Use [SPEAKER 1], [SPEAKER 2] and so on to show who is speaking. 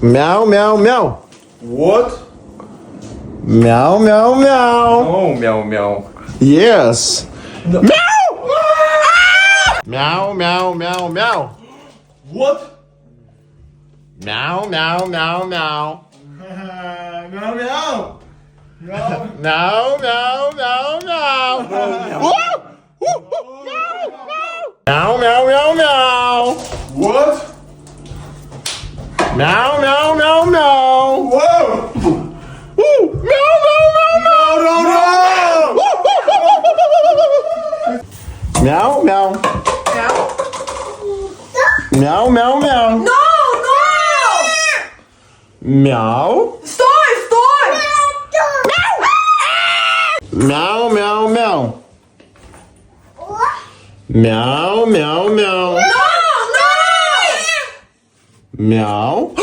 [SPEAKER 1] Meow, meow, meow.
[SPEAKER 2] What?
[SPEAKER 1] Meow, meow, meow.
[SPEAKER 2] Oh, meow meow.
[SPEAKER 1] Yes. Meow! Meow, meow, meow, meow.
[SPEAKER 2] What?
[SPEAKER 1] Meow, meow, meow, meow.
[SPEAKER 2] Meow meow. Meow.
[SPEAKER 1] Meow, meow, meow, meow. Woo! Woo! Meow, meow, meow, meow.
[SPEAKER 2] What?
[SPEAKER 1] Meow, meow, meow, meow.
[SPEAKER 2] Whoa!
[SPEAKER 1] Woo! Meow, meow, meow, meow.
[SPEAKER 2] No, no, no!
[SPEAKER 1] Meow, meow. Meow, meow, meow.
[SPEAKER 3] No, no!
[SPEAKER 1] Meow.
[SPEAKER 3] Стой, стой!
[SPEAKER 1] Meow, meow, meow. Meow, meow, meow.
[SPEAKER 3] No, no!
[SPEAKER 1] Meow.